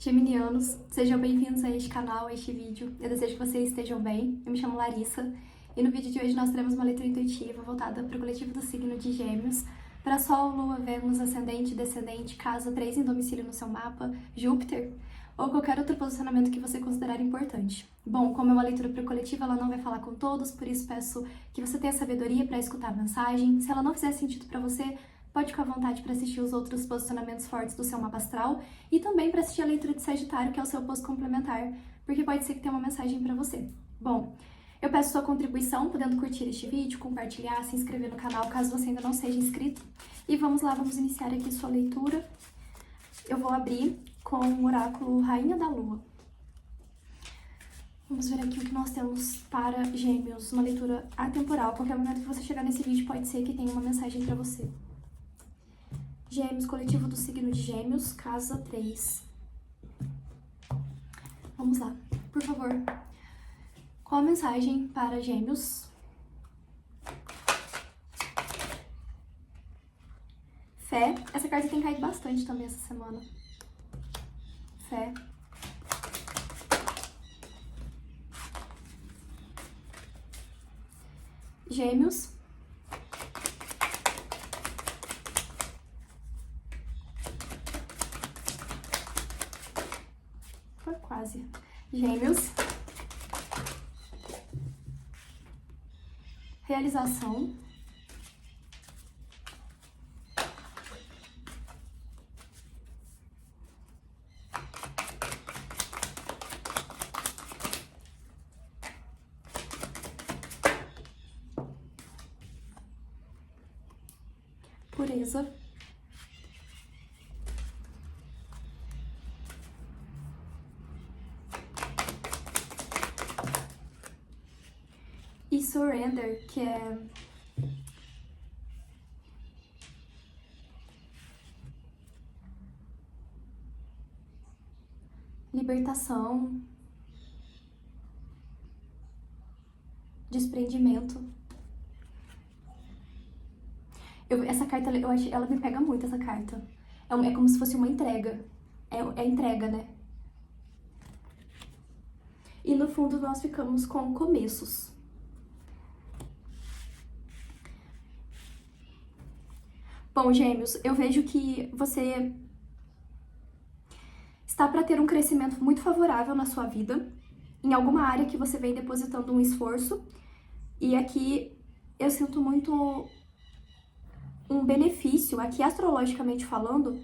Geminianos, sejam bem-vindos a este canal, a este vídeo. Eu desejo que vocês estejam bem. Eu me chamo Larissa e no vídeo de hoje nós teremos uma leitura intuitiva voltada para o coletivo do signo de Gêmeos, para Sol, Lua, Vênus, Ascendente, Descendente, Casa 3 em domicílio no seu mapa, Júpiter ou qualquer outro posicionamento que você considerar importante. Bom, como é uma leitura para o coletivo, ela não vai falar com todos, por isso peço que você tenha sabedoria para escutar a mensagem. Se ela não fizer sentido para você, pode ficar à vontade para assistir os outros posicionamentos fortes do seu mapa astral e também para assistir a leitura de Sagitário, que é o seu oposto complementar, porque pode ser que tenha uma mensagem para você. Bom, eu peço sua contribuição, podendo curtir este vídeo, compartilhar, se inscrever no canal caso você ainda não seja inscrito. E vamos lá, vamos iniciar aqui sua leitura. Eu vou abrir com o oráculo Rainha da Lua. Vamos ver aqui o que nós temos para Gêmeos, uma leitura atemporal. Qualquer momento que você chegar nesse vídeo pode ser que tenha uma mensagem para você. Gêmeos, coletivo do signo de Gêmeos, casa 3. Vamos lá, por favor. Qual a mensagem para Gêmeos? Fé. Essa carta tem caído bastante também essa semana. Fé. Gêmeos. Foi quase. Gêmeos. Realização. Pureza. E surrender, que é libertação, desprendimento. Essa carta, ela me pega muito, essa carta. É como se fosse uma entrega. É entrega, né? E no fundo nós ficamos com começos. Bom, Gêmeos, eu vejo que você está para ter um crescimento muito favorável na sua vida, em alguma área que você vem depositando um esforço, e aqui eu sinto muito um benefício, aqui astrologicamente falando,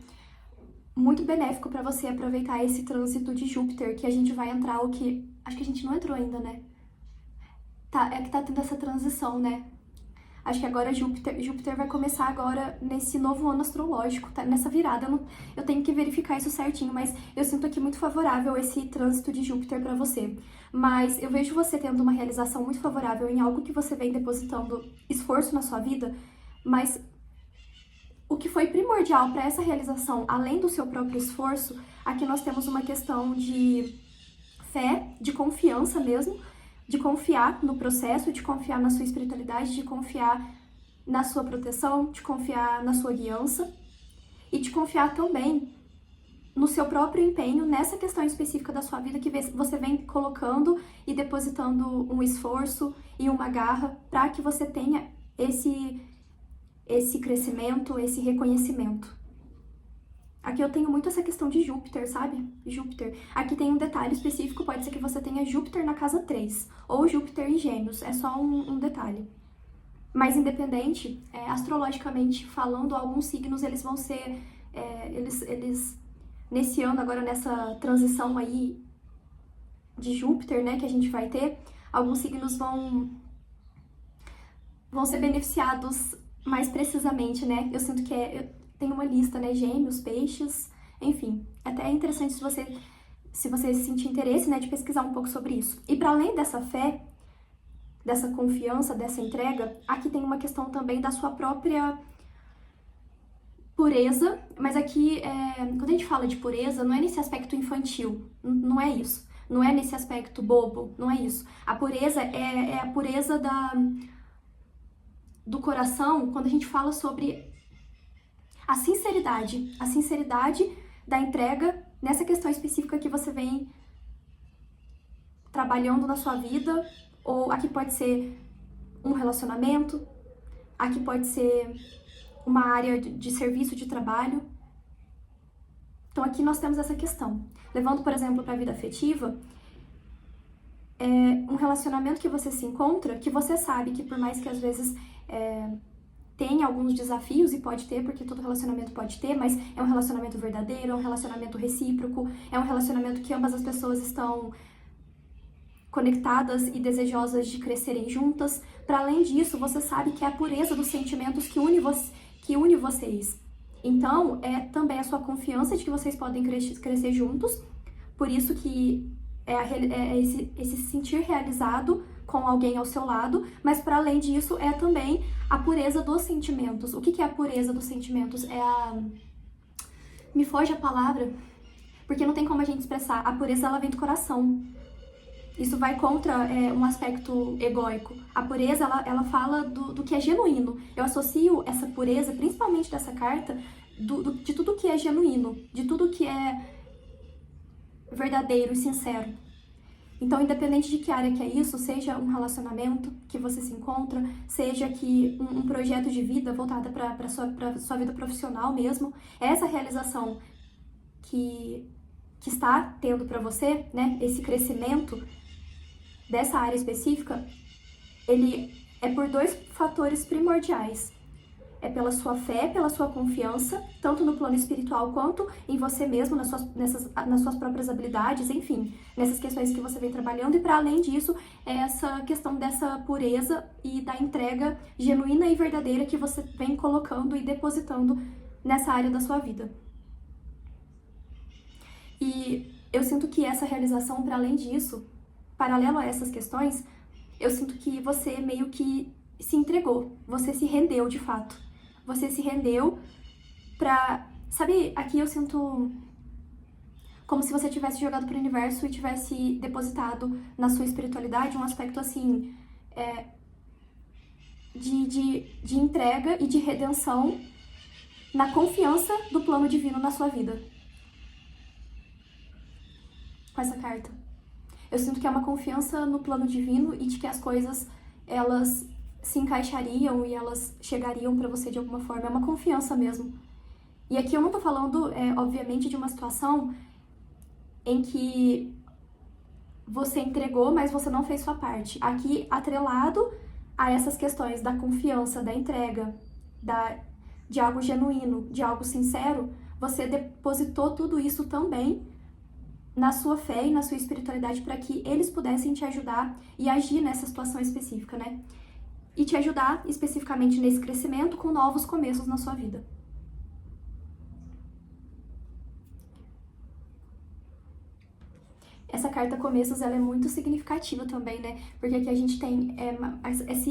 muito benéfico para você aproveitar esse trânsito de Júpiter, que a gente vai entrar, o que acho que a gente não entrou ainda, né? É que tá tendo essa transição, né? Acho que agora Júpiter vai começar agora nesse novo ano astrológico, tá? Nessa virada. Eu tenho que verificar isso certinho, mas eu sinto aqui muito favorável esse trânsito de Júpiter para você. Mas eu vejo você tendo uma realização muito favorável em algo que você vem depositando esforço na sua vida, mas o que foi primordial para essa realização, além do seu próprio esforço, aqui nós temos uma questão de fé, de confiança mesmo, de confiar no processo, de confiar na sua espiritualidade, de confiar na sua proteção, de confiar na sua guiança e de confiar também no seu próprio empenho nessa questão específica da sua vida que você vem colocando e depositando um esforço e uma garra para que você tenha esse crescimento, esse reconhecimento. Aqui eu tenho muito essa questão de Júpiter, sabe? Júpiter. Aqui tem um detalhe específico, pode ser que você tenha Júpiter na casa 3, ou Júpiter em Gêmeos, é só um detalhe. Mas independente, astrologicamente falando, alguns signos eles vão ser, eles nesse ano, agora nessa transição aí de Júpiter, né, que a gente vai ter, alguns signos vão ser beneficiados mais precisamente, né? Eu sinto que tem uma lista, né? Gêmeos, peixes, enfim. Até é interessante se você sentir interesse, né, de pesquisar um pouco sobre isso. E para além dessa fé, dessa confiança, dessa entrega, aqui tem uma questão também da sua própria pureza, mas aqui, quando a gente fala de pureza, não é nesse aspecto infantil, não é isso. Não é nesse aspecto bobo, não é isso. A pureza é a pureza do coração, quando a gente fala sobre a sinceridade da entrega nessa questão específica que você vem trabalhando na sua vida, ou aqui pode ser um relacionamento, aqui pode ser uma área de serviço, de trabalho. Então aqui nós temos essa questão. Levando, por exemplo, para a vida afetiva, é um relacionamento que você se encontra, que você sabe que por mais que às vezes tem alguns desafios, e pode ter, porque todo relacionamento pode ter, mas é um relacionamento verdadeiro, é um relacionamento recíproco, é um relacionamento que ambas as pessoas estão conectadas e desejosas de crescerem juntas. Para além disso, você sabe que é a pureza dos sentimentos que une vocês. Então, é também a sua confiança de que vocês podem crescer juntos, por isso que é esse se sentir realizado com alguém ao seu lado, mas para além disso, é também a pureza dos sentimentos. O que é a pureza dos sentimentos? Me foge a palavra, porque não tem como a gente expressar. A pureza, ela vem do coração. Isso vai contra um aspecto egóico. A pureza, ela fala do que é genuíno. Eu associo essa pureza, principalmente dessa carta, de tudo que é genuíno, de tudo que é verdadeiro e sincero. Então, independente de que área que é isso, seja um relacionamento que você se encontra, seja que um projeto de vida voltado para sua vida profissional mesmo, essa realização que está tendo para você, né, esse crescimento dessa área específica, ele é por dois fatores primordiais. É pela sua fé, pela sua confiança, tanto no plano espiritual quanto em você mesmo, nas suas próprias habilidades, enfim, nessas questões que você vem trabalhando. E para além disso, é essa questão dessa pureza e da entrega genuína e verdadeira que você vem colocando e depositando nessa área da sua vida. E eu sinto que essa realização, para além disso, paralelo a essas questões, eu sinto que você meio que se entregou, você se rendeu de fato. Você se rendeu pra... Sabe, aqui eu sinto como se você tivesse jogado pro universo e tivesse depositado na sua espiritualidade um aspecto assim, de entrega e de redenção na confiança do plano divino na sua vida. Com essa carta. Eu sinto que é uma confiança no plano divino e de que as coisas, elas se encaixariam e elas chegariam pra você de alguma forma. É uma confiança mesmo. E aqui eu não tô falando, obviamente, de uma situação em que você entregou, mas você não fez sua parte. Aqui, atrelado a essas questões da confiança, da entrega, de algo genuíno, de algo sincero, você depositou tudo isso também na sua fé e na sua espiritualidade para que eles pudessem te ajudar e agir nessa situação específica, né? E te ajudar especificamente nesse crescimento com novos começos na sua vida. Essa carta Começos, ela é muito significativa também, né? Porque aqui a gente tem,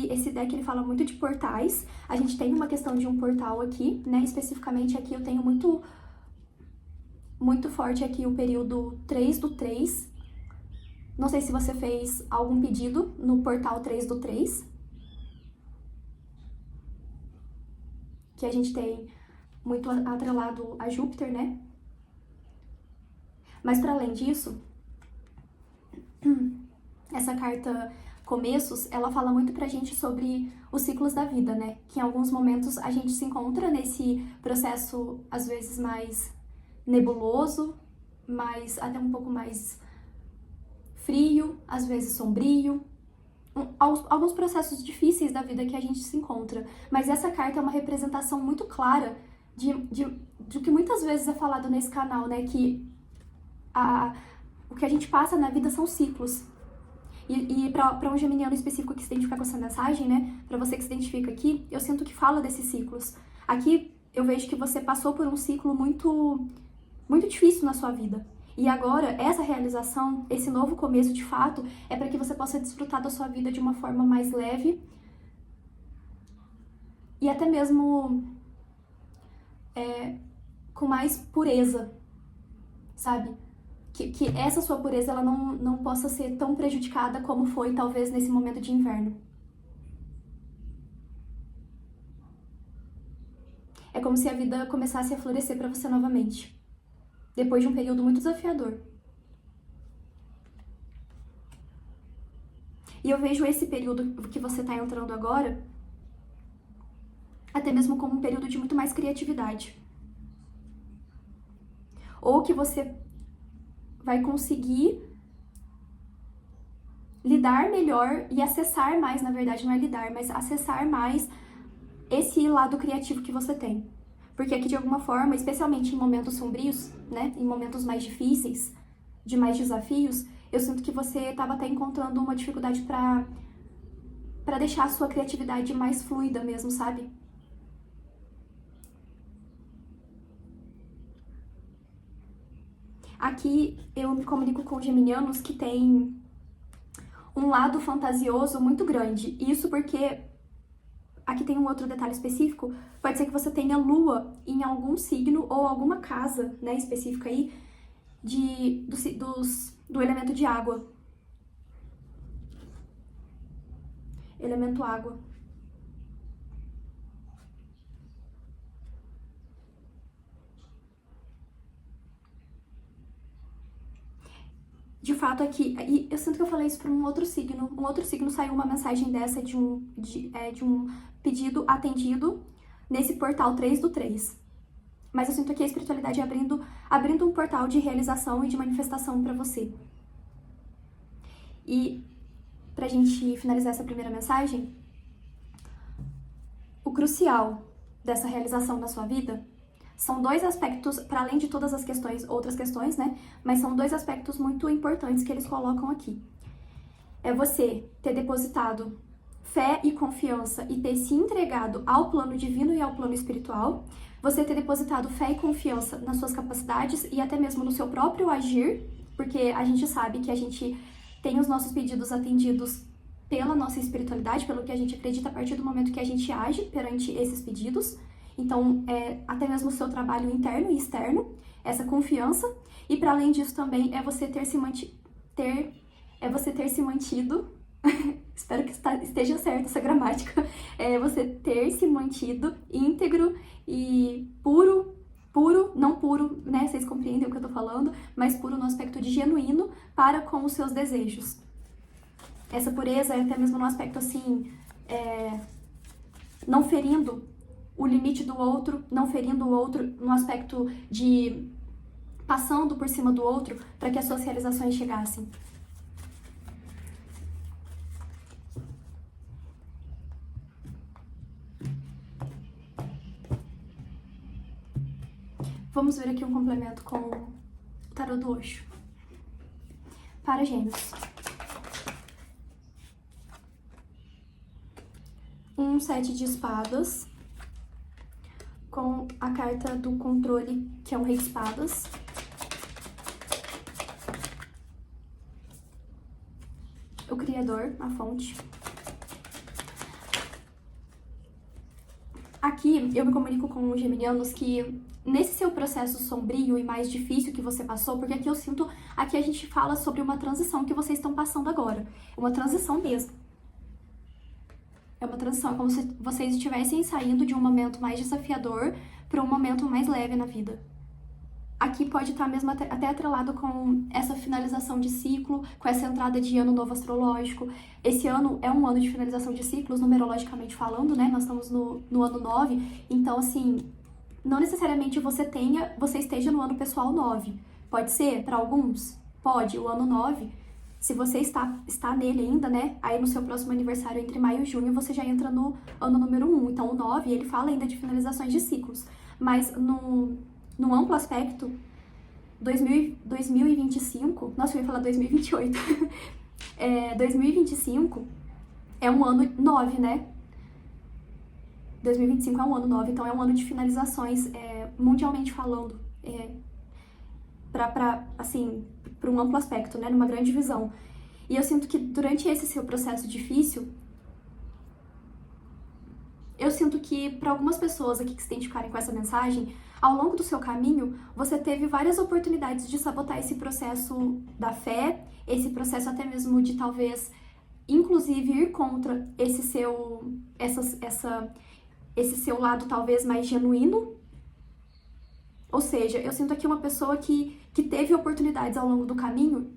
esse deck ele fala muito de portais, a gente tem uma questão de um portal aqui, né? Especificamente aqui eu tenho muito forte aqui o período 3/3. Não sei se você fez algum pedido no portal 3/3. Que a gente tem muito atrelado a Júpiter, né? Mas para além disso, essa carta Começos, ela fala muito pra gente sobre os ciclos da vida, né? Que em alguns momentos a gente se encontra nesse processo, às vezes, mais nebuloso, até um pouco mais frio, às vezes sombrio, alguns processos difíceis da vida que a gente se encontra. Mas essa carta é uma representação muito clara de que muitas vezes é falado nesse canal, né? Que o que a gente passa na vida são ciclos. E para um geminiano específico que se identifica com essa mensagem, né? Para você que se identifica aqui, eu sinto que fala desses ciclos. Aqui eu vejo que você passou por um ciclo muito, muito difícil na sua vida. E agora, essa realização, esse novo começo de fato, é para que você possa desfrutar da sua vida de uma forma mais leve e até mesmo com mais pureza, sabe? Que essa sua pureza ela não possa ser tão prejudicada como foi, talvez, nesse momento de inverno. É como se a vida começasse a florescer para você novamente. depois de um período muito desafiador. E eu vejo esse período que você está entrando agora até mesmo como um período de muito mais criatividade. Ou que você vai conseguir lidar melhor e acessar mais, na verdade, não é lidar, mas acessar mais esse lado criativo que você tem. Porque aqui, de alguma forma, especialmente em momentos sombrios, né, em momentos mais difíceis, de mais desafios, eu sinto que você estava até encontrando uma dificuldade para deixar a sua criatividade mais fluida mesmo, sabe? Aqui eu me comunico com geminianos que têm um lado fantasioso muito grande. Isso porque, aqui tem um outro detalhe específico, pode ser que você tenha lua em algum signo ou alguma casa, né, específica aí, do elemento de água. Elemento água. De fato, aqui, e eu sinto que eu falei isso para um outro signo saiu uma mensagem dessa de um pedido atendido nesse portal 3 do 3. Mas eu sinto que a espiritualidade abrindo um portal de realização e de manifestação para você. E pra gente finalizar essa primeira mensagem, o crucial dessa realização na sua vida são dois aspectos, para além de todas as outras questões, né? Mas são dois aspectos muito importantes que eles colocam aqui. É você ter depositado fé e confiança e ter se entregado ao plano divino e ao plano espiritual. Você ter depositado fé e confiança nas suas capacidades e até mesmo no seu próprio agir, porque a gente sabe que a gente tem os nossos pedidos atendidos pela nossa espiritualidade, pelo que a gente acredita a partir do momento que a gente age perante esses pedidos. Então, até mesmo o seu trabalho interno e externo, essa confiança. E para além disso também é você ter se mantido, espero que esteja certa essa gramática, é você ter se mantido íntegro e puro, não puro, né, vocês compreendem o que eu tô falando, mas puro no aspecto de genuíno para com os seus desejos. Essa pureza é até mesmo no aspecto assim, não ferindo o limite do outro, não ferindo o outro no aspecto de passando por cima do outro para que as suas realizações chegassem. Vamos ver aqui um complemento com o tarô do Osho. Para Gêmeos. Um 7 de espadas, com a carta do controle, que é um rei de espadas. O Criador, a fonte. Aqui eu me comunico com os geminianos que nesse seu processo sombrio e mais difícil que você passou, porque aqui a gente fala sobre uma transição que vocês estão passando agora. Uma transição mesmo. É uma transição, é como se vocês estivessem saindo de um momento mais desafiador para um momento mais leve na vida. Aqui pode estar mesmo até atrelado com essa finalização de ciclo, com essa entrada de ano novo astrológico. Esse ano é um ano de finalização de ciclos, numerologicamente falando, né? Nós estamos no ano 9, então assim, não necessariamente você esteja no ano pessoal 9. Pode ser, para alguns, pode, o ano 9. Se você está nele ainda, né, aí no seu próximo aniversário entre maio e junho, você já entra no ano número 1. Então, o 9, ele fala ainda de finalizações de ciclos. Mas, no amplo aspecto, 2025... Nossa, eu ia falar 2028. 2025 é um ano 9, né? 2025 é um ano 9, então é um ano de finalizações, mundialmente falando. Para um amplo aspecto, né, numa grande visão. E eu sinto que durante esse seu processo difícil, eu sinto que para algumas pessoas aqui que se identificarem com essa mensagem, ao longo do seu caminho, você teve várias oportunidades de sabotar esse processo da fé, esse processo até mesmo de talvez, inclusive, ir contra esse seu lado talvez mais genuíno, Ou seja, eu sinto aqui uma pessoa que teve oportunidades ao longo do caminho,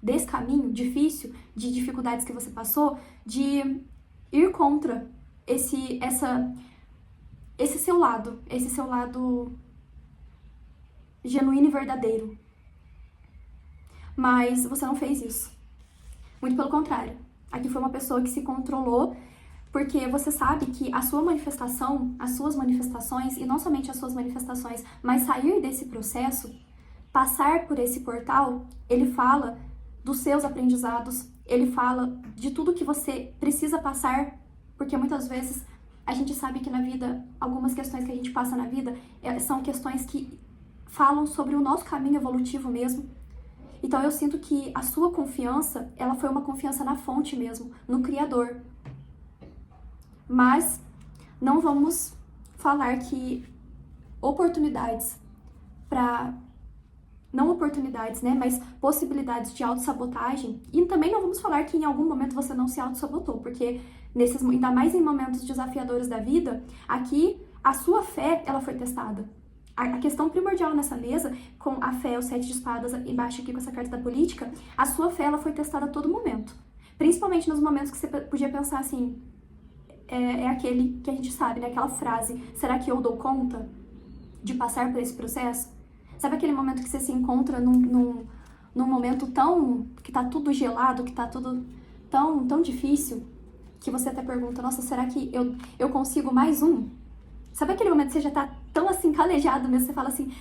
desse caminho difícil, de dificuldades que você passou, de ir contra esse seu lado genuíno e verdadeiro. Mas você não fez isso. Muito pelo contrário. Aqui foi uma pessoa que se controlou, porque você sabe que a sua manifestação, as suas manifestações, e não somente as suas manifestações, mas sair desse processo, passar por esse portal, ele fala dos seus aprendizados, ele fala de tudo que você precisa passar, porque muitas vezes a gente sabe que na vida, algumas questões que a gente passa na vida são questões que falam sobre o nosso caminho evolutivo mesmo. Então eu sinto que a sua confiança, ela foi uma confiança na fonte mesmo, no Criador. Mas não vamos falar que oportunidades não oportunidades, né, mas possibilidades de autossabotagem, e também não vamos falar que em algum momento você não se autossabotou, porque ainda mais em momentos desafiadores da vida, aqui a sua fé, ela foi testada. A questão primordial nessa mesa, com a fé, o 7 de espadas embaixo aqui com essa carta da política, a sua fé, ela foi testada a todo momento. Principalmente nos momentos que você podia pensar assim, é aquele que a gente sabe, né, aquela frase, será que eu dou conta de passar por esse processo? Sabe aquele momento que você se encontra num momento que tá tudo gelado, que tá tudo tão difícil, que você até pergunta, nossa, será que eu consigo mais um? Sabe aquele momento que você já tá tão assim, calejado mesmo, você fala assim,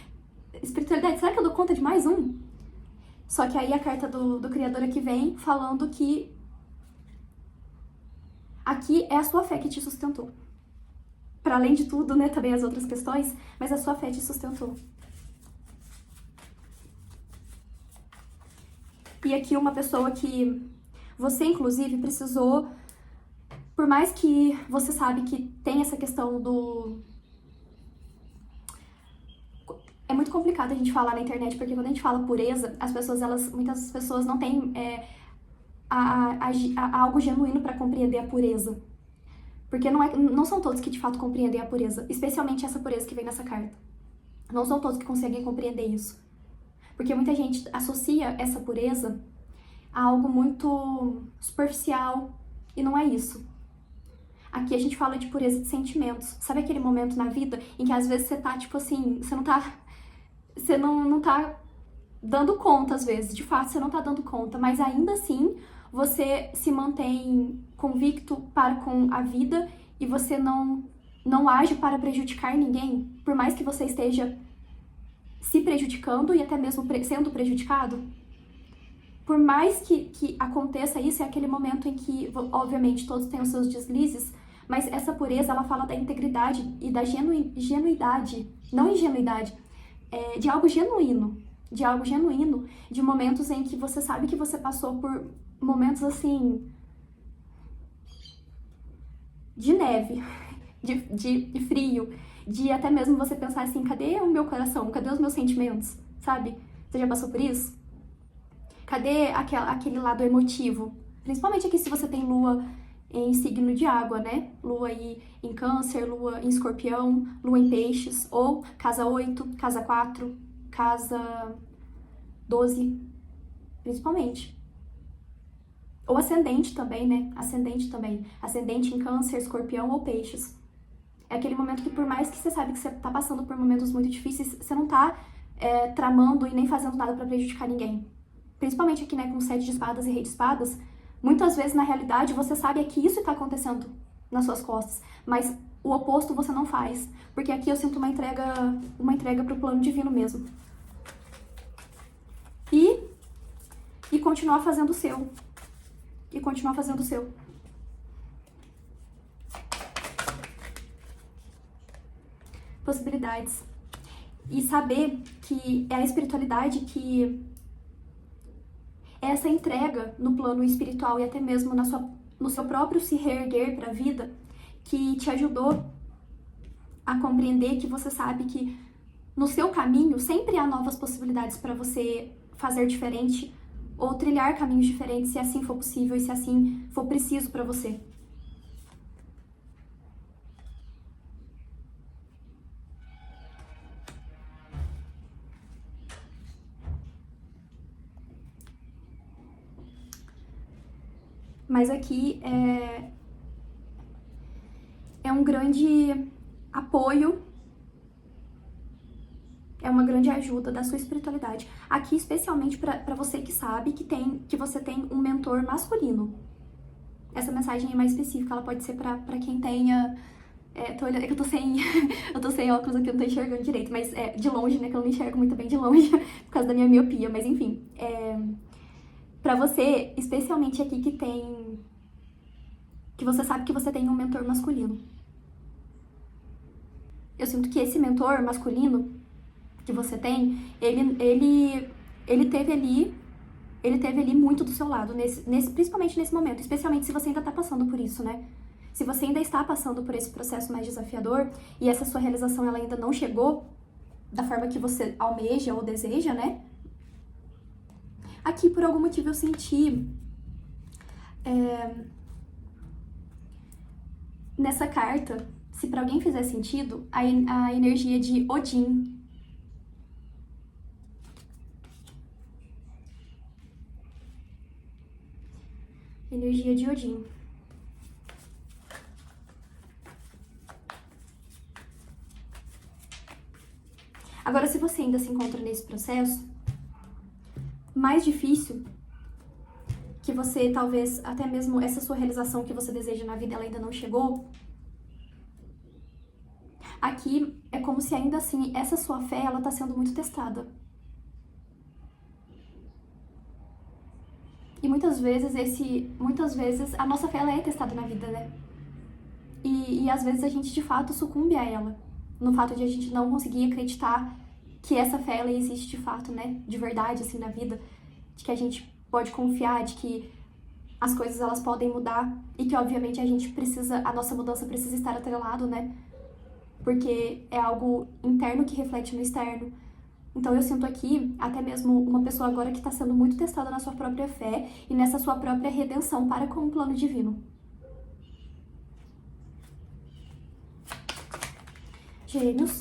espiritualidade, será que eu dou conta de mais um? Só que aí a carta do Criador aqui vem falando que aqui é a sua fé que te sustentou. Para além de tudo, né, também as outras questões, mas a sua fé te sustentou. E aqui uma pessoa que você, inclusive, precisou, por mais que você sabe que tem essa questão É muito complicado a gente falar na internet, porque quando a gente fala pureza, muitas pessoas não têm algo genuíno para compreender a pureza. Porque não são todos que de fato compreendem a pureza, especialmente essa pureza que vem nessa carta. Não são todos que conseguem compreender isso. Porque muita gente associa essa pureza a algo muito superficial, e não é isso. Aqui a gente fala de pureza de sentimentos. Sabe aquele momento na vida em que às vezes você tá, tipo assim, você não tá dando conta às vezes, de fato você não tá dando conta, mas ainda assim você se mantém convicto para com a vida e você não age para prejudicar ninguém, por mais que você esteja se prejudicando e até mesmo sendo prejudicado. Por mais que aconteça isso, é aquele momento em que, obviamente, todos têm os seus deslizes, mas essa pureza, ela fala da integridade e da genuidade, não ingenuidade, de algo genuíno, de momentos em que você sabe que você passou por momentos, assim, de neve, de frio, de até mesmo você pensar assim, cadê o meu coração? Cadê os meus sentimentos? Sabe? Você já passou por isso? Cadê aquele lado emotivo? Principalmente aqui se você tem lua em signo de água, né? Lua aí em Câncer, lua em Escorpião, lua em Peixes, ou casa 8, casa 4, casa 12, principalmente. Ou ascendente também, né? Ascendente em Câncer, Escorpião ou Peixes. É aquele momento que, por mais que você sabe que você tá passando por momentos muito difíceis, você não tá tramando e nem fazendo nada pra prejudicar ninguém. Principalmente aqui, né, com 7 de espadas e rei de espadas, muitas vezes, na realidade, você sabe que isso está acontecendo nas suas costas, mas o oposto você não faz, porque aqui eu sinto uma entrega pro plano divino mesmo. E continuar fazendo o seu. Possibilidades. E saber que é a espiritualidade que essa entrega no plano espiritual e até mesmo no seu próprio se reerguer para a vida, que te ajudou a compreender que você sabe que no seu caminho sempre há novas possibilidades para você fazer diferente ou trilhar caminhos diferentes, se assim for possível e se assim for preciso para você. Mas aqui é um grande apoio, é uma grande ajuda da sua espiritualidade. Aqui, especialmente para você que sabe que você tem um mentor masculino. Essa mensagem é mais específica, ela pode ser para quem tenha... tô olhando, é que eu tô sem, eu tô sem óculos aqui, eu não tô enxergando direito, mas de longe, né, que eu não enxergo muito bem de longe, por causa da minha miopia, mas enfim. Pra você, especialmente aqui que você sabe que você tem um mentor masculino. Eu sinto que esse mentor masculino que você tem, ele teve ali muito do seu lado, principalmente nesse momento, especialmente se você ainda tá passando por isso, né? Se você ainda está passando por esse processo mais desafiador e essa sua realização ela ainda não chegou da forma que você almeja ou deseja, né? Aqui, por algum motivo, eu senti nessa carta, se pra alguém fizer sentido, a energia de Odin. Energia de Odin. Agora, se você ainda se encontra nesse processo, mais difícil, que você talvez, até mesmo essa sua realização que você deseja na vida, ela ainda não chegou, aqui é como se ainda assim, essa sua fé, ela tá sendo muito testada. E muitas vezes a nossa fé, ela é testada na vida, né? E às vezes a gente, de fato, sucumbe a ela. No fato de a gente não conseguir acreditar que essa fé, ela existe de fato, né? De verdade, assim, na vida. De que a gente pode confiar, de que as coisas, elas podem mudar. E que, obviamente, a nossa mudança precisa estar atrelado, né? Porque é algo interno que reflete no externo. Então eu sinto aqui, até mesmo uma pessoa agora que está sendo muito testada na sua própria fé e nessa sua própria redenção para com o plano divino. Gêmeos.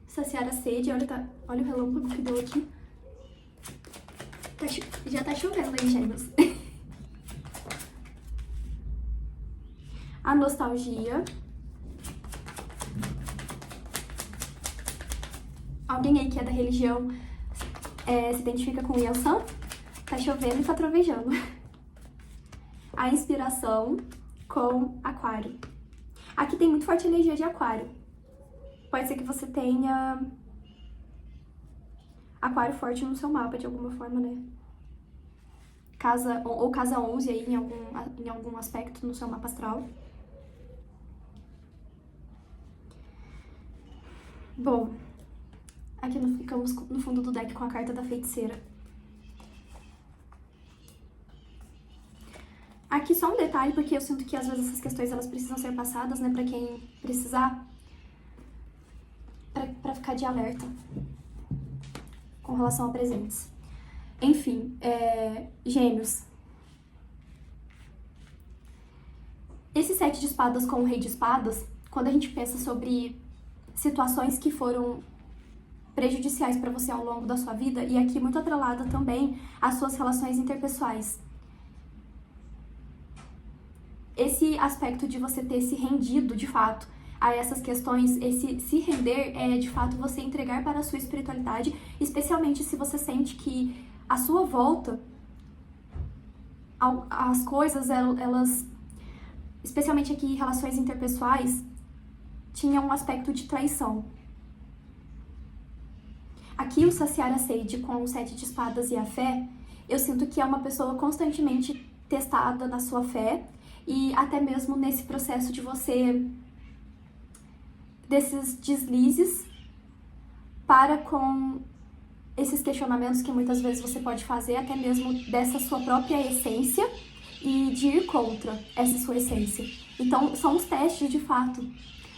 Saciar a sede, olha o relâmpago que deu aqui. Já tá chovendo aí, Gêmeos. A nostalgia. Alguém aí que é da religião se identifica com o Yansan? Tá chovendo e tá trovejando. A inspiração com Aquário. Aqui tem muito forte energia de Aquário. Pode ser que você tenha Aquário forte no seu mapa de alguma forma, né? Casa 11 aí em algum aspecto no seu mapa astral. Bom, aqui ficamos no fundo do deck com a carta da feiticeira. Aqui só um detalhe, porque eu sinto que às vezes essas questões elas precisam ser passadas, né, pra quem precisar, pra ficar de alerta com relação a presentes. Enfim, Gêmeos. Esse 7 de espadas com o rei de espadas, quando a gente pensa sobre situações que foram prejudiciais para você ao longo da sua vida, e aqui muito atrelada também às suas relações interpessoais. Esse aspecto de você ter se rendido, de fato, a essas questões, esse se render é, de fato, você entregar para a sua espiritualidade, especialmente se você sente que a sua volta, as coisas, elas, especialmente aqui relações interpessoais, tinham um aspecto de traição. Aqui o saciar a sede com o 7 de espadas e a fé, eu sinto que é uma pessoa constantemente testada na sua fé e até mesmo nesse processo de você, desses deslizes para com esses questionamentos que muitas vezes você pode fazer, até mesmo dessa sua própria essência e de ir contra essa sua essência. Então, são os testes de fato.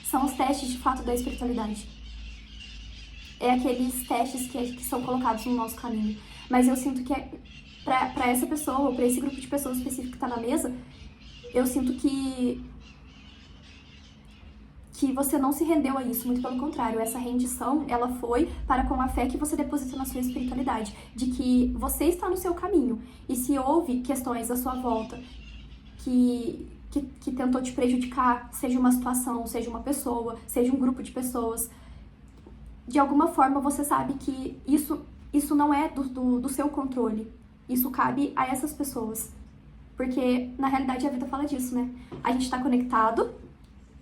São os testes de fato da espiritualidade. É aqueles testes que são colocados no nosso caminho. Mas eu sinto que para essa pessoa, ou para esse grupo de pessoas específico que está na mesa, eu sinto que que você não se rendeu a isso, muito pelo contrário, essa rendição, ela foi para com a fé que você deposita na sua espiritualidade, de que você está no seu caminho, e se houve questões à sua volta que tentou te prejudicar, seja uma situação, seja uma pessoa, seja um grupo de pessoas, de alguma forma você sabe que isso não é do seu controle, isso cabe a essas pessoas, porque na realidade a vida fala disso, né? A gente está conectado,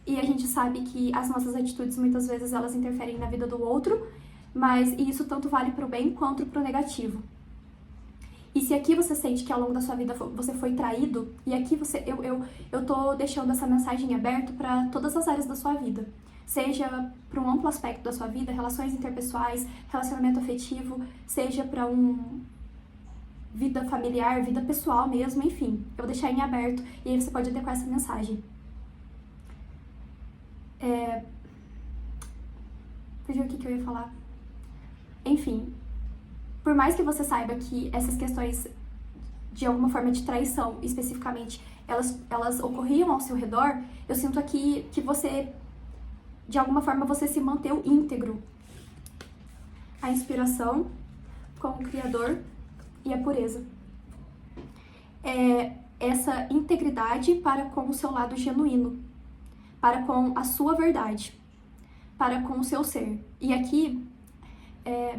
e a gente sabe que as nossas atitudes, muitas vezes, elas interferem na vida do outro, mas isso tanto vale para o bem quanto para o negativo. E se aqui você sente que ao longo da sua vida você foi traído, e aqui eu tô deixando essa mensagem aberta para todas as áreas da sua vida. Seja para um amplo aspecto da sua vida, relações interpessoais, relacionamento afetivo, seja para vida familiar, vida pessoal mesmo, enfim. Eu vou deixar em aberto e aí você pode adequar essa mensagem. Perdi o que eu ia falar. Enfim, por mais que você saiba que essas questões de alguma forma de traição, especificamente, elas ocorriam ao seu redor, eu sinto aqui que você, de alguma forma, você se manteve íntegro. A inspiração com o Criador e a pureza. Essa integridade para com o seu lado genuíno, para com a sua verdade, para com o seu ser. E aqui,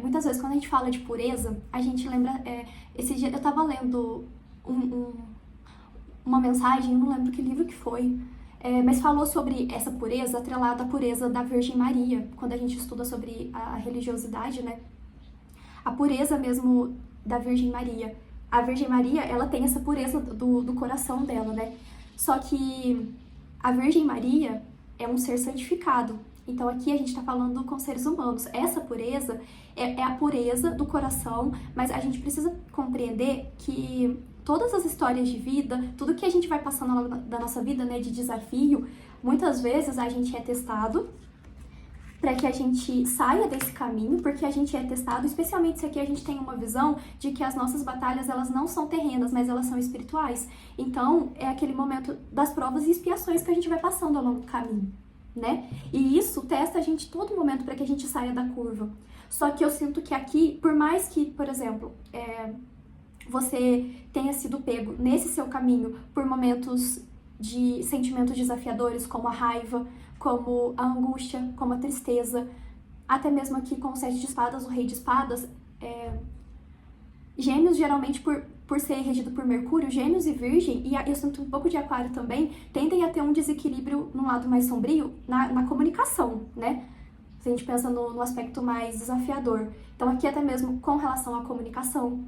muitas vezes, quando a gente fala de pureza, a gente lembra... esse dia eu tava lendo uma mensagem, não lembro que livro que foi, mas falou sobre essa pureza atrelada à pureza da Virgem Maria, quando a gente estuda sobre a religiosidade, né? A pureza mesmo da Virgem Maria. A Virgem Maria, ela tem essa pureza do coração dela, né? Só que a Virgem Maria é um ser santificado. Então aqui a gente está falando com seres humanos. Essa pureza é a pureza do coração, mas a gente precisa compreender que todas as histórias de vida, tudo que a gente vai passando ao longo da nossa vida, né, de desafio, muitas vezes a gente é testado para que a gente saia desse caminho, porque a gente é testado, especialmente se aqui a gente tem uma visão de que as nossas batalhas, elas não são terrenas, mas elas são espirituais. Então, é aquele momento das provas e expiações que a gente vai passando ao longo do caminho, né? E isso testa a gente todo momento para que a gente saia da curva. Só que eu sinto que aqui, por mais que, por exemplo, você tenha sido pego nesse seu caminho por momentos de sentimentos desafiadores, como a raiva, como a angústia, como a tristeza, até mesmo aqui com o 7 de espadas, o rei de espadas, Gêmeos geralmente por ser regido por Mercúrio, Gêmeos e Virgem, e eu sinto um pouco de Aquário também, tendem a ter um desequilíbrio num lado mais sombrio na comunicação, né? Se a gente pensa no aspecto mais desafiador. Então aqui até mesmo com relação à comunicação,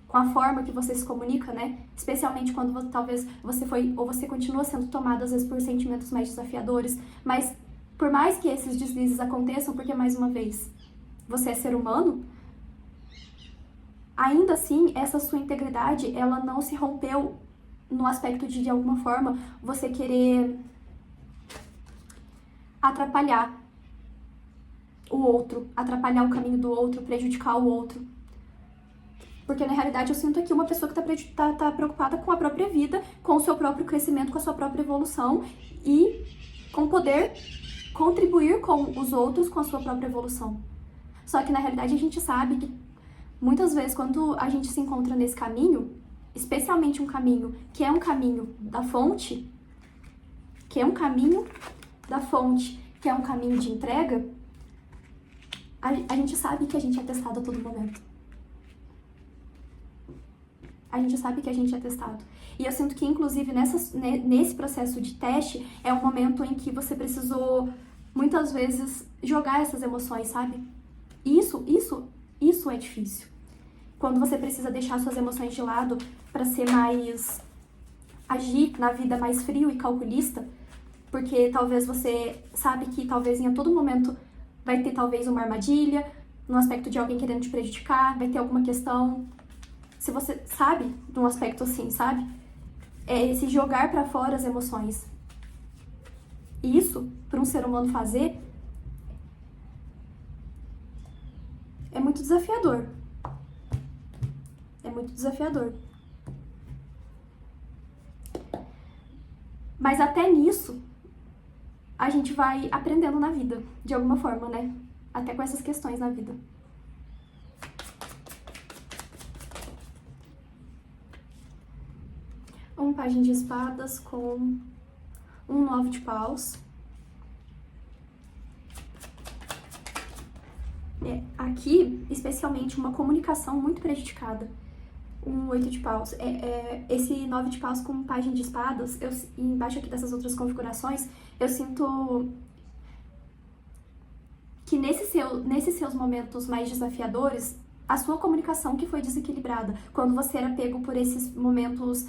com a forma que você se comunica, né? Especialmente quando talvez você foi ou você continua sendo tomado às vezes por sentimentos mais desafiadores, mas por mais que esses deslizes aconteçam, porque mais uma vez, você é ser humano, ainda assim, essa sua integridade, ela não se rompeu no aspecto de alguma forma, você querer atrapalhar o outro, atrapalhar o caminho do outro, prejudicar o outro. Porque, na realidade, eu sinto aqui uma pessoa que tá preocupada com a própria vida, com o seu próprio crescimento, com a sua própria evolução e com poder contribuir com os outros com a sua própria evolução. Só que, na realidade, a gente sabe que muitas vezes, quando a gente se encontra nesse caminho, especialmente um caminho que é um caminho da fonte, que é um caminho de entrega, a gente sabe que a gente é testado a todo momento. A gente sabe que a gente é testado. E eu sinto que, inclusive, nesse processo de teste, é um momento em que você precisou, muitas vezes, jogar essas emoções, sabe? Isso é difícil. Quando você precisa deixar suas emoções de lado para ser mais... agir na vida mais frio e calculista, porque talvez você sabe que talvez em todo momento vai ter talvez uma armadilha, no aspecto de alguém querendo te prejudicar, vai ter alguma questão... Se você sabe, de um aspecto assim, sabe? É esse jogar pra fora as emoções. E isso, para um ser humano fazer, é muito desafiador. É muito desafiador. Mas até nisso, a gente vai aprendendo na vida, de alguma forma, né? Até com essas questões na vida. Um pajem de espadas com um 9 de paus. Aqui, especialmente, uma comunicação muito prejudicada. Um 8 de paus. Esse 9 de paus com um pajem de espadas, embaixo aqui dessas outras configurações, eu sinto que nesses seus momentos mais desafiadores, a sua comunicação que foi desequilibrada. Quando você era pego por esses momentos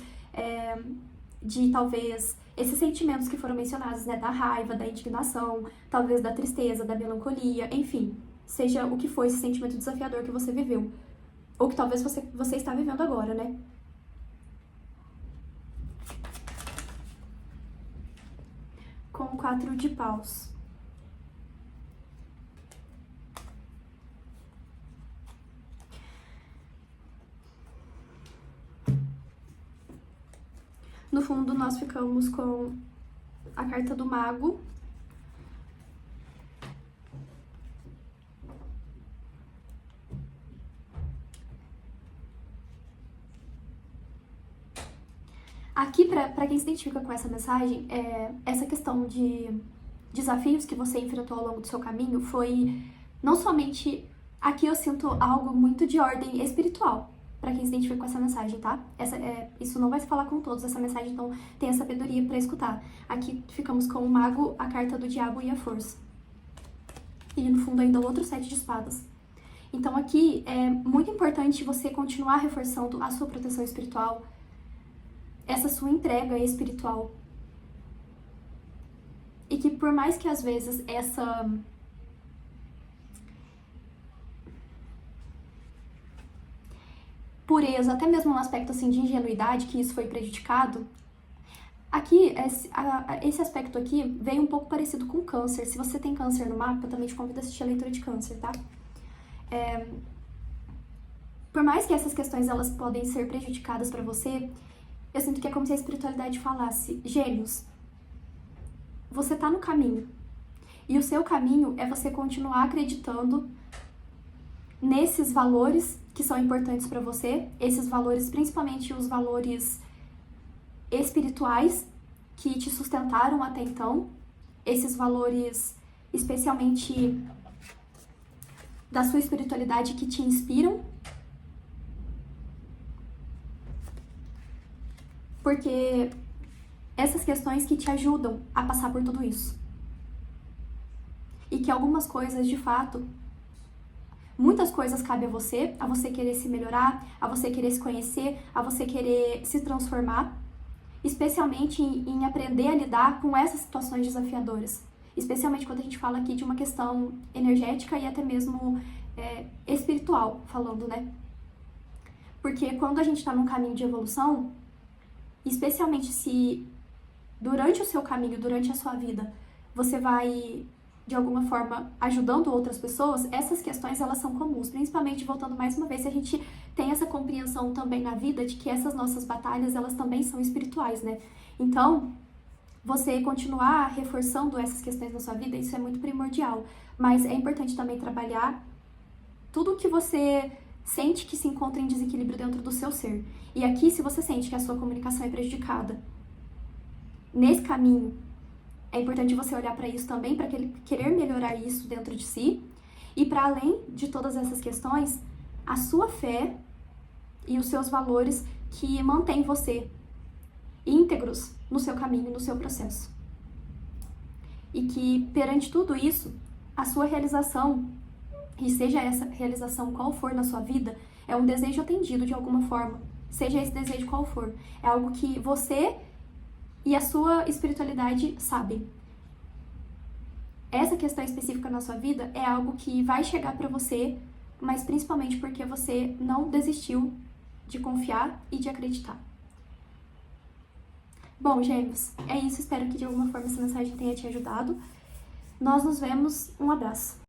de talvez esses sentimentos que foram mencionados, né? Da raiva, da indignação, talvez da tristeza, da melancolia, enfim. Seja o que for esse sentimento desafiador que você viveu. Ou que talvez você está vivendo agora, né? Com 4 de paus. No fundo, nós ficamos com a carta do mago. Aqui, para quem se identifica com essa mensagem, essa questão de desafios que você enfrentou ao longo do seu caminho foi não somente... Aqui eu sinto algo muito de ordem espiritual, para quem se identifica com essa mensagem, tá? Isso não vai se falar com todos, essa mensagem, então tenha sabedoria para escutar. Aqui ficamos com o mago, a carta do diabo e a força. E no fundo ainda o outro 7 de espadas. Então aqui é muito importante você continuar reforçando a sua proteção espiritual, essa sua entrega espiritual. E que por mais que às vezes essa pureza, até mesmo um aspecto assim de ingenuidade, que isso foi prejudicado, aqui, esse aspecto aqui veio um pouco parecido com câncer. Se você tem câncer no mapa, eu também te convido a assistir a leitura de câncer, tá? Por mais que essas questões elas podem ser prejudicadas pra você, eu sinto que é como se a espiritualidade falasse: Gêmeos, você tá no caminho. E o seu caminho é você continuar acreditando nesses valores que são importantes pra você, esses valores, principalmente os valores espirituais que te sustentaram até então, esses valores especialmente da sua espiritualidade que te inspiram. Porque essas questões que te ajudam a passar por tudo isso. E que algumas coisas, de fato, muitas coisas cabem a você querer se melhorar, a você querer se conhecer, a você querer se transformar, especialmente em aprender a lidar com essas situações desafiadoras. Especialmente quando a gente fala aqui de uma questão energética e até mesmo espiritual, falando, né? Porque quando a gente tá num caminho de evolução, especialmente se durante o seu caminho, durante a sua vida, você vai, de alguma forma, ajudando outras pessoas, essas questões, elas são comuns. Principalmente, voltando mais uma vez, se a gente tem essa compreensão também na vida de que essas nossas batalhas, elas também são espirituais, né? Então, você continuar reforçando essas questões na sua vida, isso é muito primordial. Mas é importante também trabalhar tudo que você sente que se encontra em desequilíbrio dentro do seu ser. E aqui, se você sente que a sua comunicação é prejudicada nesse caminho, é importante você olhar para isso também, para querer melhorar isso dentro de si. E para além de todas essas questões, a sua fé e os seus valores que mantêm você íntegros no seu caminho, no seu processo. E que perante tudo isso, a sua realização, e seja essa realização qual for na sua vida, é um desejo atendido de alguma forma. Seja esse desejo qual for. É algo que você e a sua espiritualidade sabem. Essa questão específica na sua vida é algo que vai chegar pra você, mas principalmente porque você não desistiu de confiar e de acreditar. Bom, Gêmeos, é isso. Espero que de alguma forma essa mensagem tenha te ajudado. Nós nos vemos. Um abraço.